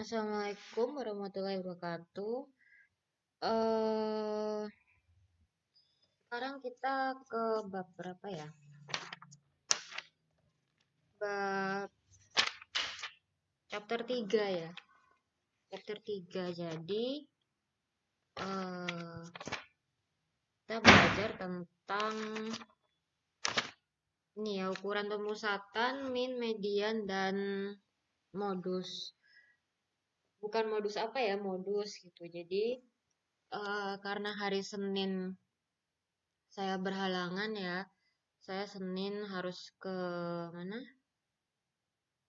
Assalamualaikum warahmatullahi wabarakatuh. Eh, Sekarang kita ke bab berapa ya? Bab chapter 3 ya. Chapter 3. Jadi eh, kita belajar tentang ini ya, ukuran pemusatan, min, median, dan modus. Bukan modus apa ya, modus gitu. Jadi karena hari Senin saya berhalangan ya, saya Senin harus ke mana?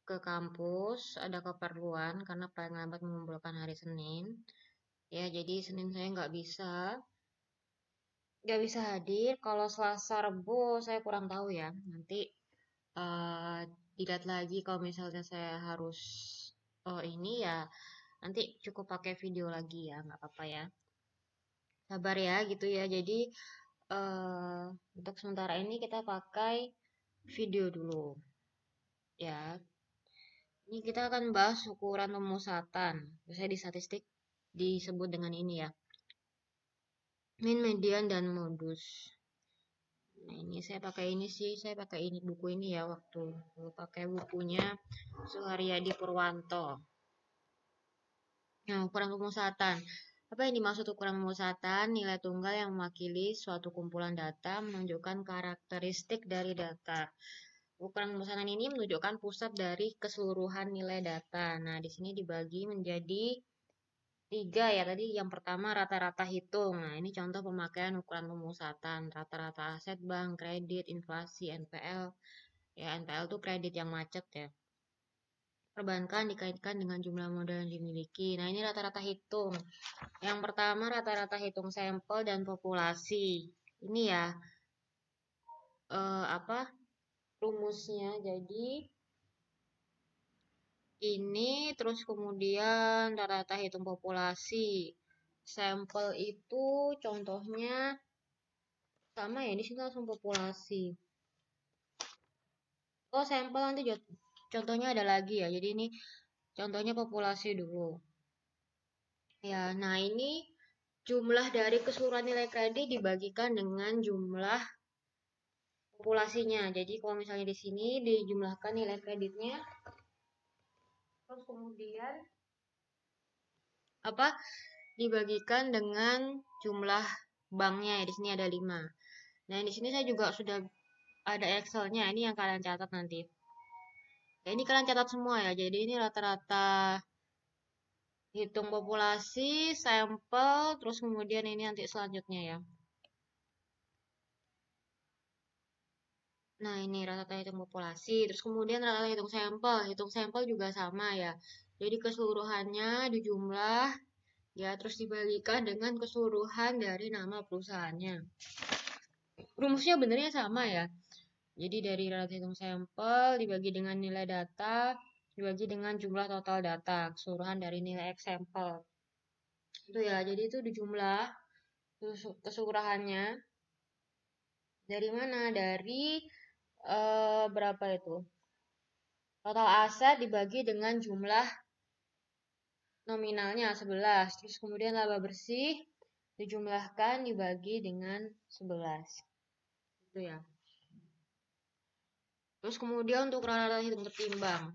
Ke kampus, ada keperluan karena paling lambat mengumpulkan hari Senin. Ya, jadi Senin saya nggak bisa hadir. Kalau Selasa, Rebo saya kurang tahu ya. Nanti eh dilihat lagi kalau misalnya saya harus ini ya nanti cukup pakai video lagi ya, nggak apa-apa ya. Sabar ya gitu ya. Jadi eh untuk sementara ini kita pakai video dulu ya. Ini kita akan bahas ukuran pemusatan. Biasanya di statistik disebut dengan ini ya. Min, median, dan modus. Nah, ini saya pakai ini sih, saya pakai ini buku ini ya waktu pakai bukunya Suharyadi Purwanto. Nah, ukuran pemusatan. Apa yang dimaksud ukuran pemusatan? Nilai tunggal yang mewakili suatu kumpulan data menunjukkan karakteristik dari data. Ukuran pemusatan ini menunjukkan pusat dari keseluruhan nilai data. Nah, di sini dibagi menjadi 3 ya tadi. Yang pertama rata-rata hitung. Nah, ini contoh pemakaian ukuran pemusatan. Rata-rata aset bank, kredit, inflasi, NPL. Ya, NPL itu kredit yang macet ya. Perbankan dikaitkan dengan jumlah modal yang dimiliki. Nah, ini rata-rata hitung. Yang pertama rata-rata hitung sampel dan populasi. Ini ya apa rumusnya. Jadi ini terus kemudian rata-rata hitung populasi. Sampel itu contohnya sama ya, di sini langsung populasi. Oh, sampel nanti contohnya ada lagi ya. Jadi ini contohnya populasi dulu. Ya, nah ini jumlah dari keseluruhan nilai kredit dibagikan dengan jumlah populasinya. Jadi kalau misalnya di sini dijumlahkan nilai kreditnya, terus kemudian apa dibagikan dengan jumlah banknya. Di sini ada 5. Nah, di sini saya juga sudah ada Excel-nya. Ini yang kalian catat nanti. Ya, ini kalian catat semua ya. Jadi ini rata-rata hitung populasi, sampel, terus kemudian ini nanti selanjutnya ya. Nah, ini rata-rata hitung populasi, terus kemudian rata-rata hitung sampel juga sama ya. Jadi keseluruhannya dijumlah ya, terus dibagikan dengan keseluruhan dari nama perusahaannya. Rumusnya benernya sama ya. Jadi dari rata hitung sampel dibagi dengan nilai data, dibagi dengan jumlah total data, keseluruhan dari nilai X sampel. Itu ya, jadi itu dijumlah keseluruhannya. Dari mana? Dari berapa itu? Total aset dibagi dengan jumlah nominalnya 11. Terus kemudian laba bersih dijumlahkan dibagi dengan 11. Itu ya. Terus kemudian untuk rata-rata hitung tertimbang.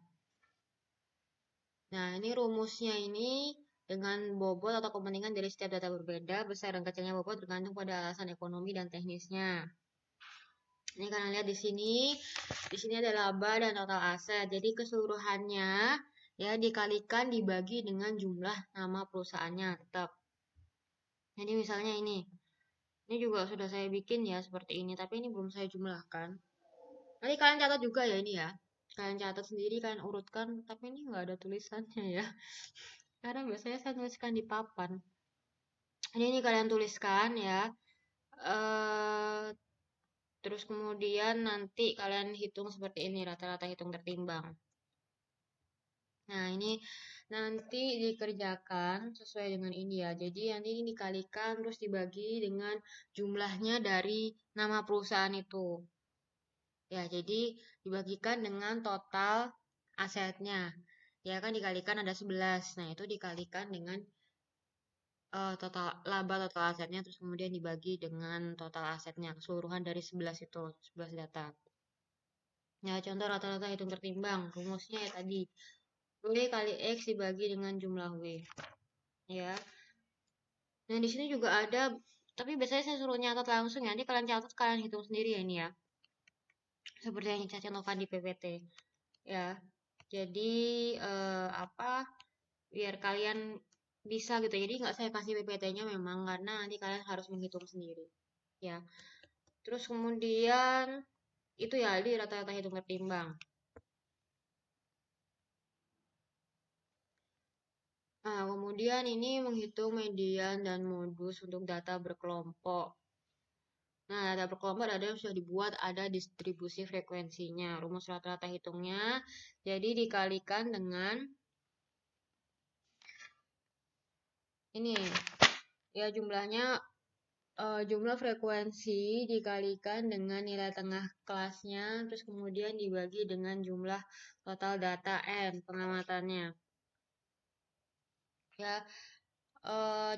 Nah, ini rumusnya ini dengan bobot atau kepentingan dari setiap data berbeda, besar dan kecilnya bobot tergantung pada alasan ekonomi dan teknisnya. Ini kalian lihat di sini. Di sini ada laba dan total aset. Jadi keseluruhannya ya dikalikan dibagi dengan jumlah nama perusahaannya tetap. Jadi misalnya ini. Ini juga sudah saya bikin ya seperti ini, tapi ini belum saya jumlahkan. Nanti kalian catat juga ya ini ya. Kalian catat sendiri, kalian urutkan, tapi ini nggak ada tulisannya ya. Karena biasanya saya tuliskan di papan. Ini kalian tuliskan ya. Eh Terus kemudian nanti kalian hitung seperti ini, rata-rata hitung tertimbang. Nah, ini nanti dikerjakan sesuai dengan ini ya. Jadi nanti ini dikalikan terus dibagi dengan jumlahnya dari nama perusahaan itu. Ya, jadi dibagikan dengan total asetnya. Ya kan dikalikan ada 11. Nah, itu dikalikan dengan total laba total asetnya, terus kemudian dibagi dengan total asetnya keseluruhan dari 11 itu, 11 data. Nah, contoh rata-rata hitung tertimbang, rumusnya ya tadi W kali X dibagi dengan jumlah W, ya. Nah, di sini juga ada, tapi biasanya saya suruh nyatat langsung ya, nanti kalian catat, kalian hitung sendiri ya ini ya, seperti yang saya contohkan di PPT, ya. Jadi, apa, biar kalian bisa gitu, jadi nggak saya kasih PPT-nya memang, karena nanti kalian harus menghitung sendiri, ya. Terus kemudian, itu ya, di rata-rata hitung tertimbang. Nah, kemudian ini menghitung median dan modus untuk data berkelompok. Nah, data berkelompok ada yang sudah dibuat, ada distribusi frekuensinya. Rumus rata-rata hitungnya, jadi dikalikan dengan ini, ya jumlahnya, jumlah frekuensi dikalikan dengan nilai tengah kelasnya, terus kemudian dibagi dengan jumlah total data N pengamatannya. Ya,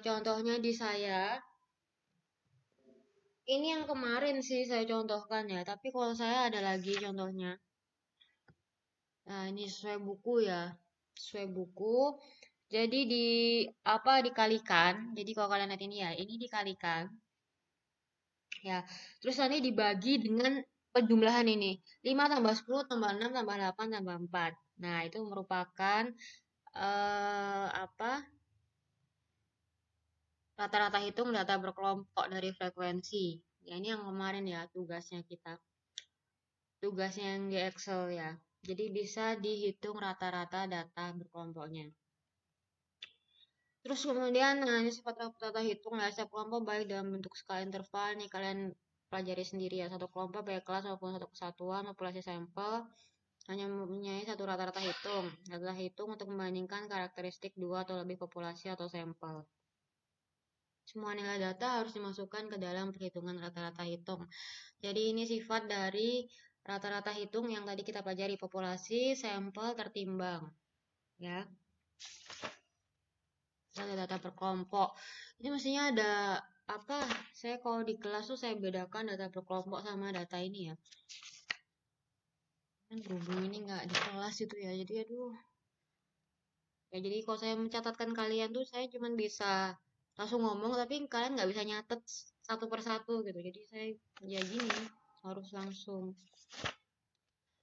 contohnya di saya, ini yang kemarin sih saya contohkan ya, tapi kalau saya ada lagi contohnya. Nah, ini sesuai buku ya. Sesuai buku. Jadi di apa dikalikan. Jadi kalau kalian lihat ini ya, ini dikalikan. Ya. Terus nanti dibagi dengan penjumlahan ini. 5 tambah 10 tambah 6 tambah 8 tambah 4. Nah, itu merupakan apa? Rata-rata hitung data berkelompok dari frekuensi. Ya, ini yang kemarin ya tugasnya kita. Tugasnya yang di Excel ya. Jadi bisa dihitung rata-rata data berkelompoknya. Terus kemudian, nah ini sifat rata-rata hitung ya, setiap kelompok baik dalam bentuk skala interval, nih kalian pelajari sendiri ya, satu kelompok baik kelas maupun satu kesatuan populasi sampel hanya mempunyai satu rata-rata hitung. Rata-rata hitung untuk membandingkan karakteristik dua atau lebih populasi atau sampel. Semua nilai data harus dimasukkan ke dalam perhitungan rata-rata hitung. Jadi ini sifat dari rata-rata hitung yang tadi kita pelajari, populasi, sampel, tertimbang. Ya. Data berkelompok. Ini mestinya ada apa? Saya kalau di kelas tuh saya bedakan data berkelompok sama data ini ya. Kan berhubung ini nggak di kelas itu ya, jadi aduh. Ya jadi kalau saya mencatatkan kalian tuh saya cuma bisa langsung ngomong, tapi kalian nggak bisa nyatet satu persatu gitu. Jadi saya ya gini harus langsung.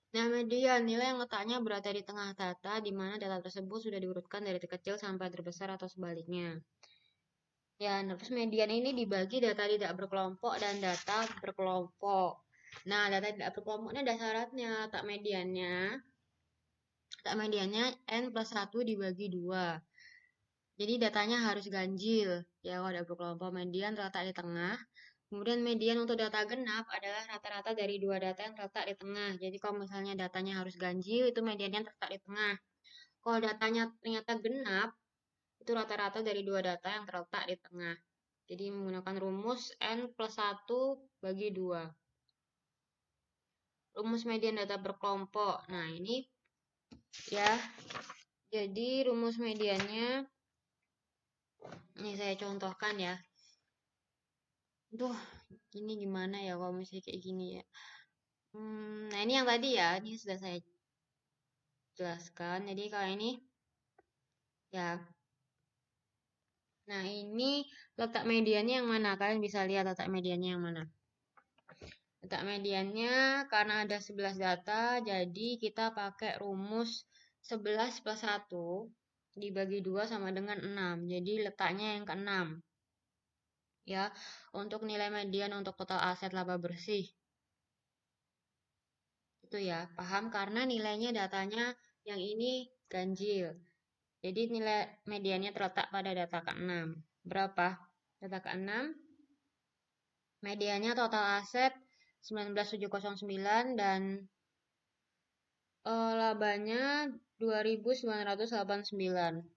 Nah, median nilai yang letaknya berada di tengah data, di mana data tersebut sudah diurutkan dari terkecil sampai terbesar atau sebaliknya. Ya, nah, terus median ini dibagi data tidak berkelompok dan data berkelompok. Nah, data tidak berkelompok ini ada syaratnya. Tak mediannya N plus 1 dibagi 2. Jadi datanya harus ganjil. Ya, kalau ada berkelompok, median terletak di tengah. Kemudian median untuk data genap adalah rata-rata dari dua data yang terletak di tengah. Jadi kalau misalnya datanya harus ganjil, itu mediannya terletak di tengah. Kalau datanya ternyata genap, itu rata-rata dari dua data yang terletak di tengah. Jadi menggunakan rumus N plus 1 bagi 2. Rumus median data berkelompok. Nah, ini ya. Jadi rumus mediannya, ini saya contohkan ya. Duh, ini gimana ya kalau misalnya kayak gini ya. Nah, ini yang tadi ya. Ini sudah saya jelaskan. Jadi kalau ini, ya. Nah, ini letak mediannya yang mana? Kalian bisa lihat letak mediannya yang mana. Letak mediannya karena ada 11 data, jadi kita pakai rumus 11 plus 1 dibagi 2 sama dengan 6. Jadi letaknya yang ke-6. Ya, untuk nilai median untuk total aset laba bersih. Itu ya, paham karena nilainya datanya yang ini ganjil. Jadi nilai mediannya terletak pada data ke-6. Berapa? Data ke-6 mediannya total aset 19709 dan labanya 2989.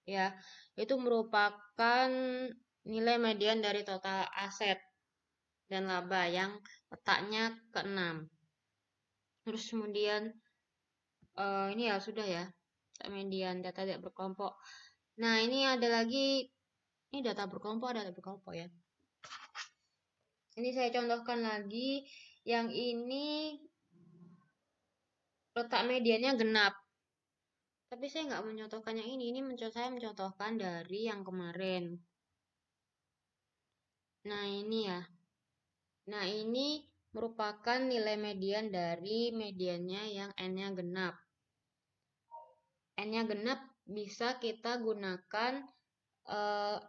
Ya, itu merupakan nilai median dari total aset dan laba yang letaknya ke-6. Terus kemudian ini ya sudah ya. letak median, data tidak berkelompok. Nah, ini ada lagi, ini data berkelompok, ada data berkelompok ya. Ini saya contohkan lagi, yang ini letak mediannya genap. Tapi saya nggak mencontohkan yang ini saya mencontohkan dari yang kemarin. Nah, ini ya. Nah, ini merupakan nilai median dari mediannya yang N-nya genap. N-nya genap bisa kita gunakan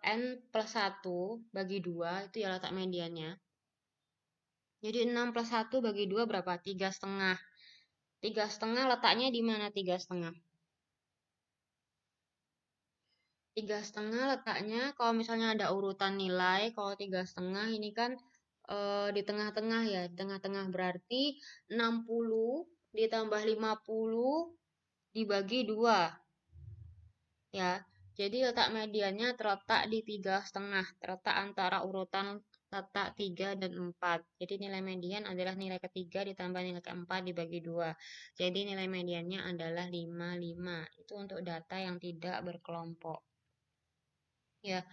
N plus 1 bagi 2, itu ya letak mediannya. Jadi 6 plus 1 bagi 2 berapa? 3,5. 3,5 letaknya di mana 3,5? 3,5 letaknya kalau misalnya ada urutan nilai, kalau 3,5 ini kan di tengah-tengah ya, di tengah-tengah berarti 60 ditambah 50 dibagi 2 ya. Jadi letak mediannya terletak di 3,5, terletak antara urutan letak 3 dan 4. Jadi nilai median adalah nilai ketiga ditambah nilai keempat dibagi 2. Jadi nilai mediannya adalah 55. Itu untuk data yang tidak berkelompok. Ya,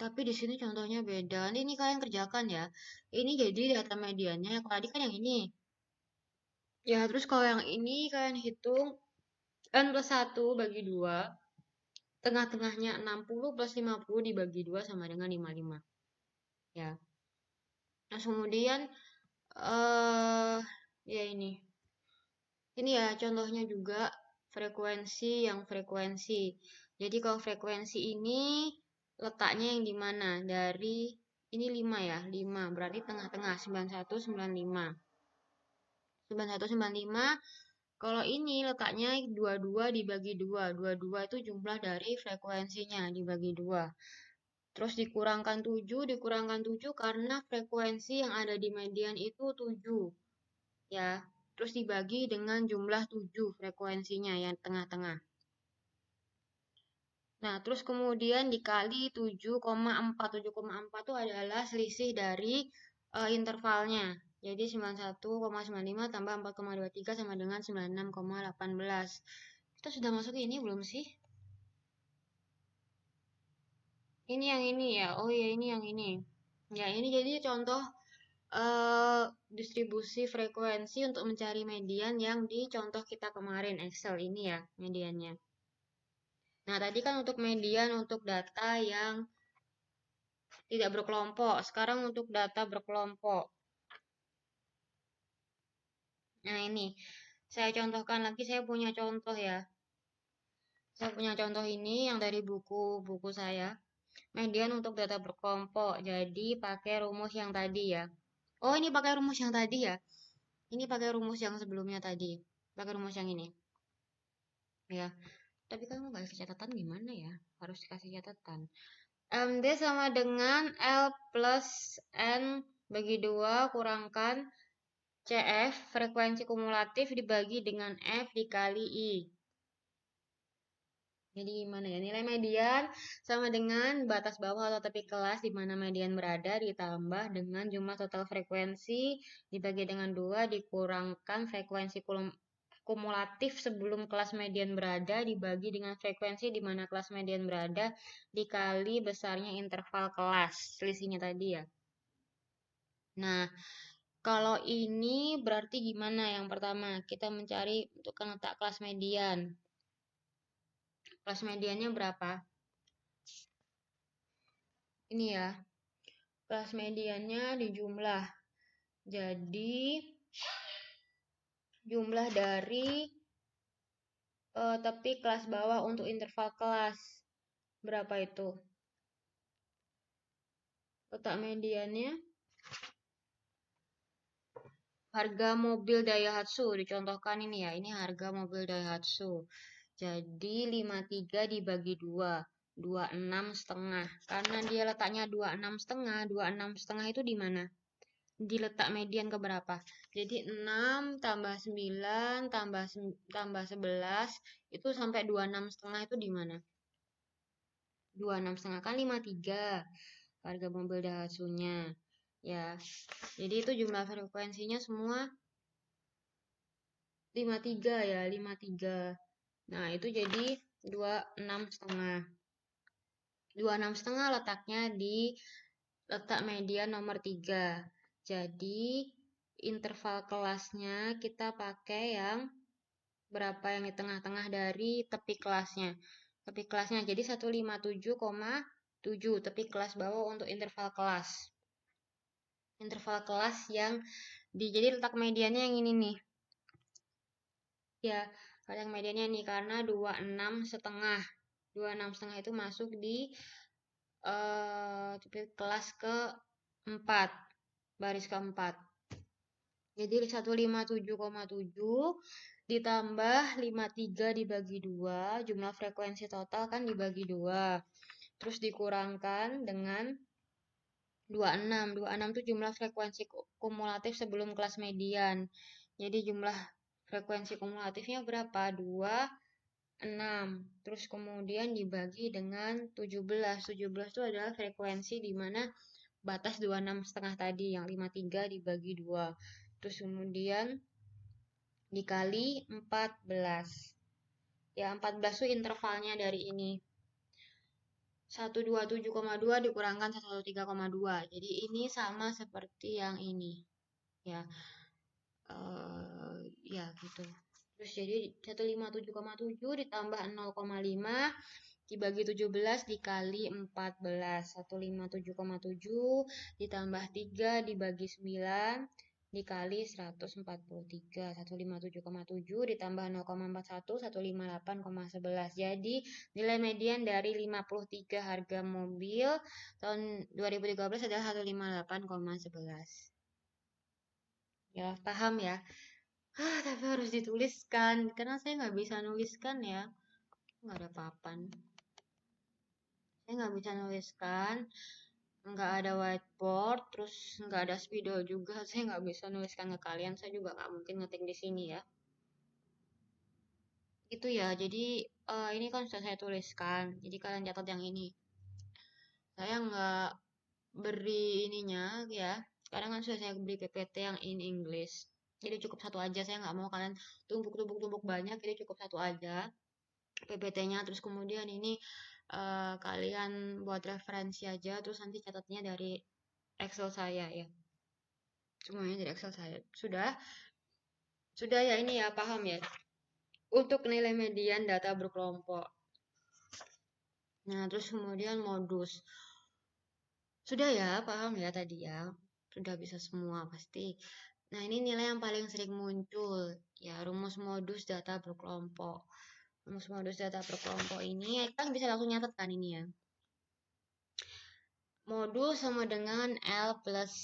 tapi di sini contohnya beda. Ini kalian kerjakan ya. Ini jadi data mediannya. Kalau tadi kan yang ini. Ya, terus kalau yang ini kalian hitung N plus 1 bagi 2. Tengah-tengahnya 60 plus 50 dibagi 2 sama dengan 55. Ya. Nah, kemudian ya ini. Ini ya contohnya juga frekuensi yang frekuensi. Jadi kalau frekuensi ini letaknya yang di mana? Dari ini 5 ya, 5. Berarti tengah-tengah 9195. 9195. Kalau ini letaknya 22 dibagi 2. 22 itu jumlah dari frekuensinya dibagi 2. Terus dikurangkan 7, dikurangkan 7 karena frekuensi yang ada di median itu 7. Ya, terus dibagi dengan jumlah 7 frekuensinya yang tengah-tengah. Nah, terus kemudian dikali 7,4. 7,4 itu adalah selisih dari intervalnya. Jadi 91,95 tambah 4,23 sama dengan 96,18. Kita sudah masuk ini belum sih? Ini yang ini ya. Oh iya, ini yang ini. Ya, ini jadi contoh distribusi frekuensi untuk mencari median yang di contoh kita kemarin Excel ini ya mediannya. Nah, tadi kan untuk median untuk data yang tidak berkelompok. Sekarang untuk data berkelompok. Nah, ini saya contohkan lagi, saya punya contoh ya. Saya punya contoh ini yang dari buku saya. Median untuk data berkelompok. Jadi pakai rumus yang tadi ya. Oh, ini pakai rumus yang tadi ya. Ini pakai rumus yang sebelumnya tadi. Pakai rumus yang ini. Ya. Tapi kamu nggak kasih catatan gimana ya? Harus dikasih catatan. MD sama dengan L plus N bagi 2 kurangkan CF, frekuensi kumulatif dibagi dengan F dikali I. Jadi gimana ya? Nilai median sama dengan batas bawah atau tepi kelas di mana median berada ditambah dengan jumlah total frekuensi dibagi dengan 2 dikurangkan frekuensi kumulatif sebelum kelas median berada dibagi dengan frekuensi di mana kelas median berada dikali besarnya interval kelas. Selisihnya tadi ya. Nah, kalau ini berarti gimana? Yang pertama, kita mencari untuk letak kelas median. Kelas mediannya berapa? Ini ya. Kelas mediannya dijumlah. Jadi, jumlah dari tepi kelas bawah untuk interval kelas. Berapa itu? Letak mediannya. Harga mobil Daihatsu dicontohkan ini ya. Ini harga mobil Daihatsu. Jadi 53 dibagi 2. 26,5. Karena dia letaknya 26,5. 26,5 itu di mana? Di letak median ke berapa? Jadi 6 tambah 9 tambah 11 itu sampai 26,5 itu di mana? 26,5 kan 53 harga mobil Daihatsu-nya. Ya. Jadi itu jumlah frekuensinya semua 53 ya, 53. Nah, itu jadi 26,5. 26,5 letaknya di letak median nomor 3. Jadi, interval kelasnya kita pakai yang berapa, yang di tengah-tengah dari tepi kelasnya. Tepi kelasnya jadi 157,7, tepi kelas bawah untuk interval kelas. Interval kelas yang jadi letak mediannya yang ini nih. Ya, letak mediannya nih karena 26,5. 26,5 itu masuk di tepi kelas ke-4, baris ke-4. Jadi 157,7 ditambah 53 dibagi 2, jumlah frekuensi total kan dibagi 2. Terus dikurangkan dengan 26. 26 itu jumlah frekuensi kumulatif sebelum kelas median. Jadi jumlah frekuensi kumulatifnya berapa? 26. Terus kemudian dibagi dengan 17. 17 itu adalah frekuensi di mana batas 26,5 tadi, yang 53 dibagi 2. Terus kemudian dikali 14. Ya, 14 itu intervalnya dari ini. 127,2 dikurangkan 113,2. Jadi ini sama seperti yang ini. Ya. Ya gitu. Terus jadi 157,7 ditambah 0,5 dibagi 17 dikali 14. 157,7 ditambah 3 dibagi 9 dikali 143. 157,7 ditambah 0,41 158,11. Jadi nilai median dari 53 harga mobil tahun 2013 adalah 158,11. Ya, paham ya? Tapi harus dituliskan karena saya nggak bisa nuliskan ya, nggak ada papan. Saya nggak bisa nuliskan, nggak ada whiteboard, terus nggak ada spidol juga. Saya nggak bisa nuliskan ke kalian. Saya juga nggak mungkin ngetik di sini ya. Itu ya. Jadi ini kan sudah saya tuliskan. Jadi kalian catat yang ini. Saya nggak beri ininya ya. Sekarang kan sudah saya beri PPT yang in English. Jadi cukup satu aja. Saya nggak mau kalian tumpuk banyak. Jadi cukup satu aja PPT-nya. Terus kemudian ini kalian buat referensi aja. Terus nanti catatnya dari Excel saya ya. Semuanya dari Excel saya. Sudah ya, ini ya, paham ya. Untuk nilai median data berkelompok. Nah, terus kemudian modus. Sudah ya, paham ya tadi ya. Sudah bisa semua pasti. Nah, ini nilai yang paling sering muncul. Ya, rumus modus data berkelompok. Rumus modus data berkelompok ini, kan bisa langsung nyatet kan ini ya. Modus sama dengan L plus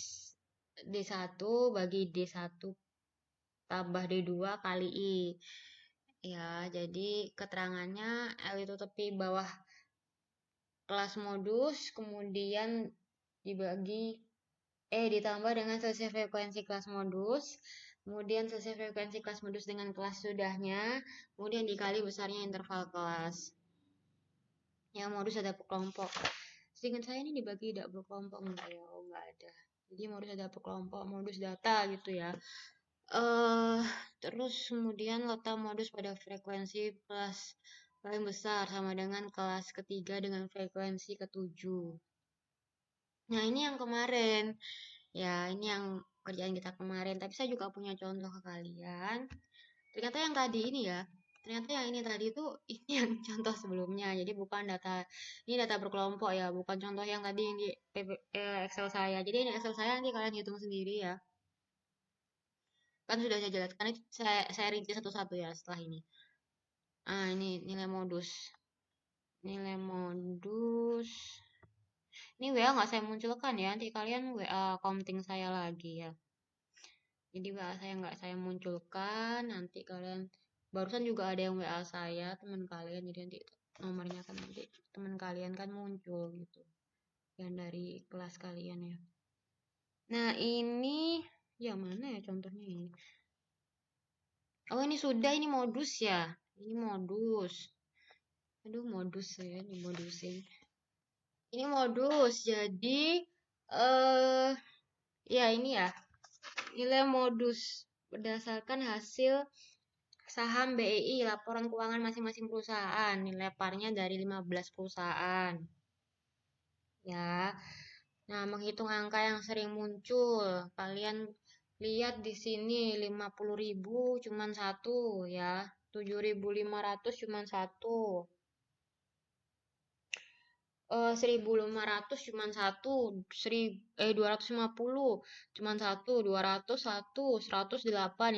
D1 bagi D1 tambah D2 kali I. Ya, jadi keterangannya L itu tepi bawah kelas modus, kemudian ditambah dengan selisih frekuensi kelas modus, kemudian selisih frekuensi kelas modus dengan kelas sudahnya, kemudian dikali besarnya interval kelas. Ya, modus ada kelompok. Seingat saya ini dibagi tidak berkelompok enggak ya? Oh, enggak ada. Jadi modus ada berkelompok, modus data gitu ya. Terus kemudian letak modus pada frekuensi kelas paling besar sama dengan kelas ketiga dengan frekuensi ketujuh. Nah, ini yang kemarin. Ya, ini yang kerjaan kita kemarin. Tapi saya juga punya contoh ke kalian. Ternyata yang tadi ini ya. Ternyata yang ini tadi itu ini yang contoh sebelumnya. Jadi bukan ini data berkelompok ya. Bukan contoh yang tadi yang di Excel saya. Jadi ini Excel saya nanti kalian hitung sendiri ya. Kan sudah saya jelaskan, saya rinci satu-satu ya setelah ini. Ini nilai modus. Nilai modus. Ini WA nggak saya munculkan ya, nanti kalian WA counting saya lagi ya. Jadi WA saya nggak saya munculkan, nanti kalian, barusan juga ada yang WA saya, teman kalian, jadi nanti nomornya kan nanti teman kalian kan muncul gitu. Yang dari kelas kalian ya. Nah ini, ya mana ya contohnya ini? Oh ini sudah, ini modus ya. Ini modus. Aduh modus saya dimodusin. Ini modus. Jadi ya ini ya. Nilai modus berdasarkan hasil saham BEI, laporan keuangan masing-masing perusahaan. Nilai parnya dari 15 perusahaan. Ya. Nah, menghitung angka yang sering muncul. Kalian lihat di sini 50.000 cuman satu ya. 7.500 cuman satu. 1.500 cuman satu, 250 cuman satu, 200 satu, 108,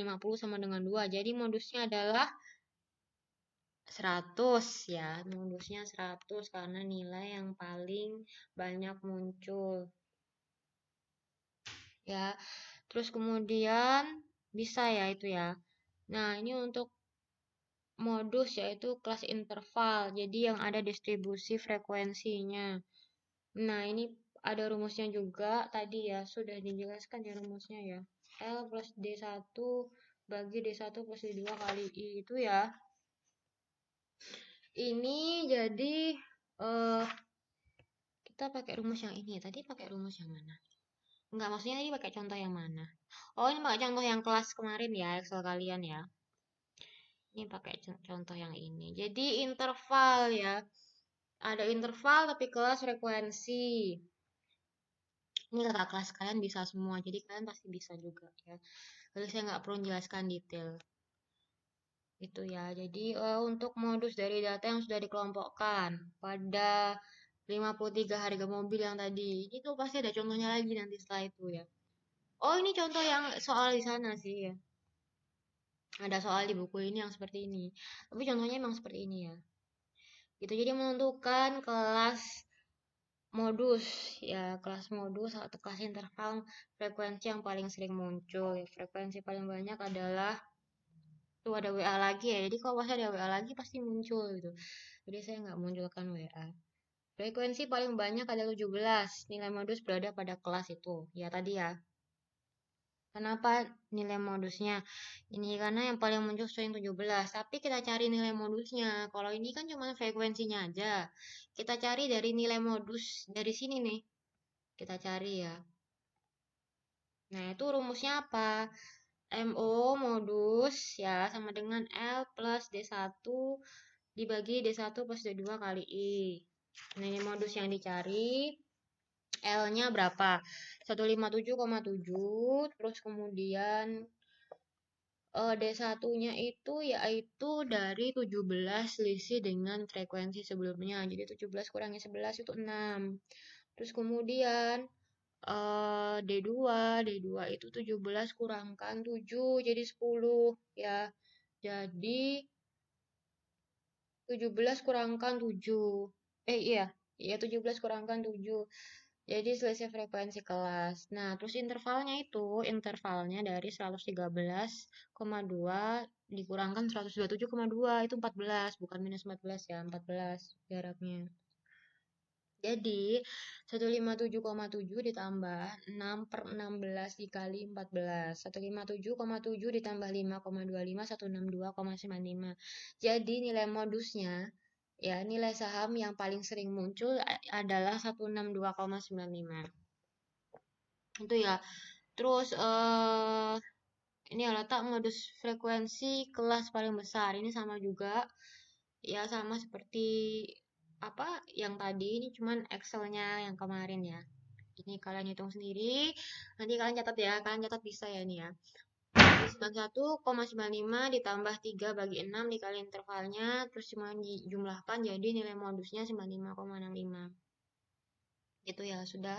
50 sama dengan 2. Jadi modusnya adalah 100 ya, modusnya 100 karena nilai yang paling banyak muncul. Ya, terus kemudian bisa ya itu ya. Nah, ini untuk modus yaitu kelas interval. Jadi yang ada distribusi frekuensinya. Nah, ini ada rumusnya juga tadi ya, sudah dijelaskan ya rumusnya ya. L plus D1 bagi D1 plus D2 kali I itu ya. Ini jadi kita pakai rumus yang ini. Tadi pakai rumus yang mana? Enggak, maksudnya tadi pakai contoh yang mana? Oh, ini pakai contoh yang kelas kemarin ya, Excel kalian ya. Ini pakai contoh yang ini. Jadi interval ya. Ada interval tapi kelas frekuensi. Ini kakak kelas kalian bisa semua, jadi kalian pasti bisa juga ya. Jadi saya nggak perlu jelaskan detail. Itu ya. Jadi untuk modus dari data yang sudah dikelompokkan pada 53 harga mobil yang tadi. Itu pasti ada contohnya lagi nanti setelah itu ya. Oh, ini contoh yang soal di sana sih ya. Ada soal di buku ini yang seperti ini. Tapi contohnya emang seperti ini ya. Gitu. Jadi menentukan kelas modus ya, kelas modus atau kelas interval frekuensi yang paling sering muncul. Frekuensi paling banyak adalah tuh ada WA lagi ya. Jadi kalau pas ada WA lagi pasti muncul gitu. Jadi saya nggak munculkan WA. Frekuensi paling banyak ada 17. Nilai modus berada pada kelas itu. Ya tadi ya. Kenapa nilai modusnya? Ini karena yang paling muncul sering 17. Tapi kita cari nilai modusnya. Kalau ini kan cuma frekuensinya aja. Kita cari dari nilai modus dari sini nih. Kita cari ya. Nah, itu rumusnya apa? MO modus ya sama dengan L plus D1 dibagi D1 plus D2 kali I. Nah, ini modus yang dicari. L-nya berapa? 157,7. Terus kemudian D1-nya itu yaitu dari 17 selisih dengan frekuensi sebelumnya. Jadi 17 kurangi 11 itu 6. Terus kemudian D2 itu 17 kurangkan 7 jadi 10 ya. Jadi 17 kurangkan 7. Iya. Iya 17 kurangkan 7. Jadi selisih frekuensi kelas. Nah, terus intervalnya dari 113,2 dikurangkan 127,2 itu 14, bukan minus 14 ya, 14 jaraknya. Jadi 157,7 ditambah 6 per 16 dikali 14. 157,7 ditambah 5,25 162,95. Jadi nilai modusnya ya nilai saham yang paling sering muncul adalah 162,95. Itu ya. Terus ini ya letak modus frekuensi kelas paling besar. Ini sama juga. Ya sama seperti apa yang tadi, ini cuman Excelnya yang kemarin ya. Ini kalian hitung sendiri. Nanti kalian catat ya. Kalian catat bisa ya ini ya. 91,95 ditambah 3 bagi 6 dikali intervalnya. Terus cuma dijumlahkan jadi nilai modusnya 95,65. Gitu ya. Sudah.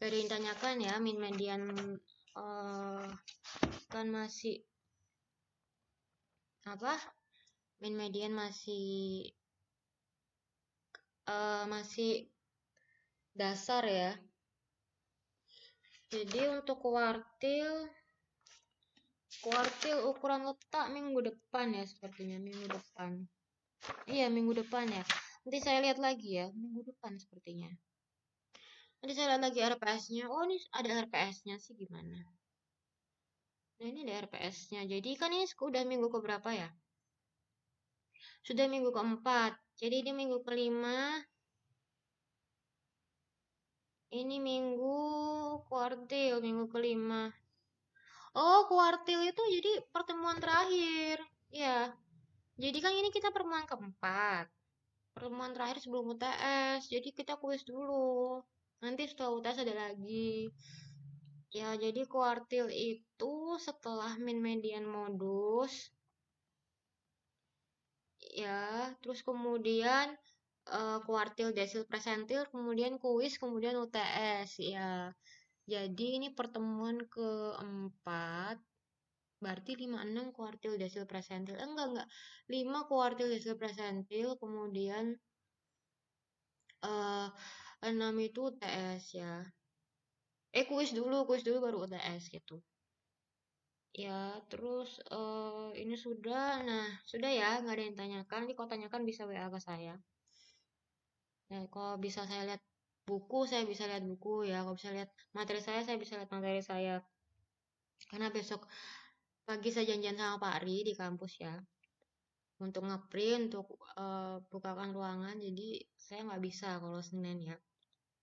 Dari ditanyakan ya min median kan masih apa? Min median masih dasar ya. Jadi untuk kuartil ukuran letak minggu depan ya sepertinya minggu depan. Iya minggu depan ya. Nanti saya lihat lagi ya minggu depan sepertinya. Nanti saya lihat lagi RPS-nya. Oh ini ada RPS-nya sih gimana? Nah ini ada RPS-nya. Jadi kan ini sudah minggu keberapa ya? Sudah minggu keempat. Jadi ini minggu kelima. Ini minggu kuartil, minggu kelima. Oh, kuartil itu jadi pertemuan terakhir. Ya, jadi kan ini kita pertemuan keempat. Pertemuan terakhir sebelum UTS. Jadi kita kuis dulu. Nanti setelah UTS ada lagi. Ya, jadi kuartil itu setelah min median modus. Ya, terus kemudian kuartil desil presentil, kemudian kuis, kemudian UTS. Ya, jadi ini pertemuan keempat. Berarti 56 kuartil desil presentil. Enggak. 5 kuartil desil presentil, kemudian eh 6 itu UTS ya. Kuis dulu baru UTS gitu. Ya, terus ini sudah. Nah, sudah ya, nggak ada yang tanyakan. Nanti kalau tanyakan bisa WA ke saya. Nah, kalau bisa saya lihat buku, saya bisa lihat buku ya. Kalau bisa lihat materi saya bisa lihat materi saya. Karena besok pagi saya janjian sama Pak Ri di kampus ya. Untuk ngeprint, untuk bukakan ruangan. Jadi saya nggak bisa kalau Senin ya.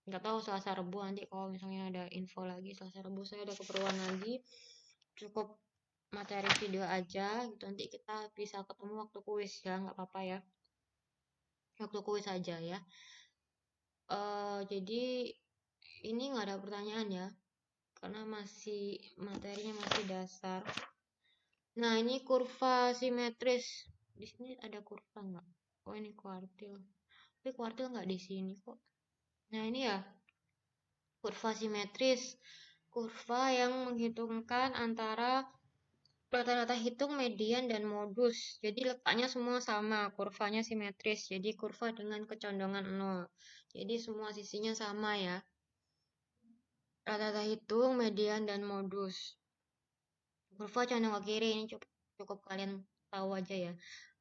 Nggak tahu Selasa Rebu nanti kalau misalnya ada info lagi Selasa Rebu saya ada keperluan lagi. Cukup materi video aja gitu. Nanti kita bisa ketemu waktu kuis ya, nggak apa-apa ya. Waktu kuis aja ya. Jadi ini nggak ada pertanyaan ya, karena masih materinya masih dasar. Nah, ini kurva simetris. Di sini ada kurva nggak? Oh, ini kuartil. Tapi kuartil nggak di sini kok. Nah, ini ya, kurva simetris. Kurva yang menghitungkan antara rata-rata hitung median dan modus. Jadi letaknya semua sama, kurvanya simetris. Jadi kurva dengan kecondongan 0. Jadi semua sisinya sama ya. Rata-rata hitung, median, dan modus. Kurva condong ke kiri ini cukup kalian tahu aja ya.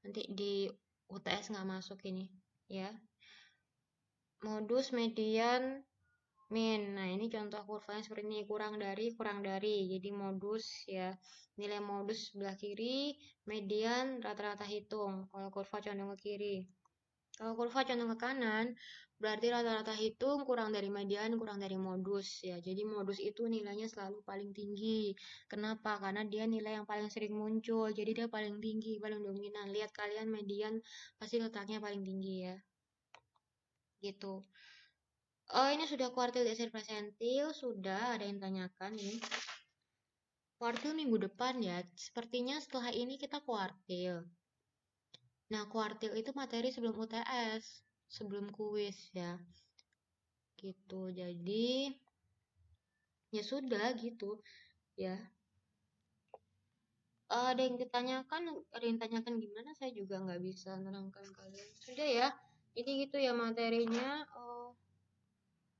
Nanti di UTS nggak masuk ini ya. Modus, median, min. Nah, ini contoh kurvanya seperti ini, kurang dari. Jadi modus ya, nilai modus sebelah kiri, median rata-rata hitung. Kalau kurva condong ke kiri. Kalau kurva condong ke kanan, berarti rata-rata hitung kurang dari median, kurang dari modus ya. Jadi modus itu nilainya selalu paling tinggi. Kenapa? Karena dia nilai yang paling sering muncul. Jadi dia paling tinggi, paling dominan. Lihat kalian median pasti letaknya paling tinggi ya. Gitu. Oh, ini sudah kuartil dasar presentil, sudah ada yang tanyakan ini. Kuartil minggu depan ya. Sepertinya setelah ini kita kuartil. Nah, kuartil itu materi sebelum UTS, sebelum kuis ya. Gitu. Jadi, ya sudah gitu ya. Ada yang tanyakan gimana? Saya juga nggak bisa menerangkan kalian. Sudah ya. Ini gitu ya materinya.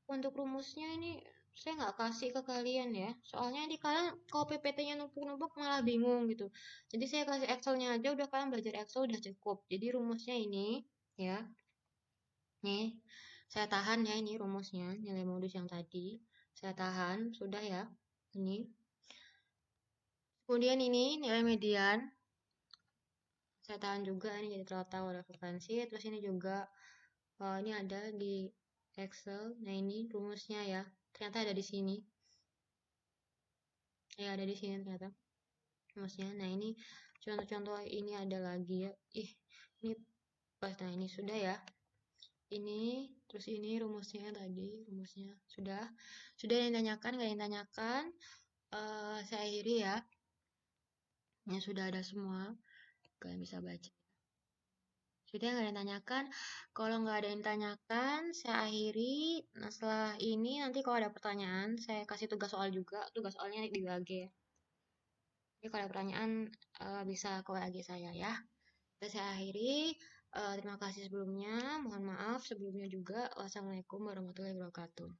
Untuk rumusnya ini saya nggak kasih ke kalian ya. Soalnya di kalian kalau PPT-nya numpuk-numpuk malah bingung gitu. Jadi saya kasih Excel-nya aja udah kalian belajar Excel udah cukup. Jadi rumusnya ini ya. Nih, saya tahan ya ini rumusnya, nilai modus yang tadi. Saya tahan, sudah ya. Ini. Kemudian ini nilai median. Saya tahan juga ini jadi total frekuensi. Terus ini juga ini ada di Excel. Nah, ini rumusnya ya. Ternyata ada di sini. Ya, ada di sini ternyata. Rumusnya. Nah, ini contoh-contoh ini ada lagi ya. Ini pas. Nah, ini sudah ya. Ini, terus ini rumusnya tadi, rumusnya. Sudah yang tanyakan, nggak yang tanyakan. Saya akhiri ya. Ya, sudah ada semua. Kalian bisa baca. Sudah nggak ada yang tanyakan. Kalau nggak ada yang tanyakan, saya akhiri. Nah, setelah ini nanti kalau ada pertanyaan, saya kasih tugas soal juga. Tugas soalnya di WAG ya. Jadi kalau ada pertanyaan, bisa ke WAG saya ya. Sudah saya akhiri. Terima kasih sebelumnya. Mohon maaf sebelumnya juga. Wassalamualaikum warahmatullahi wabarakatuh.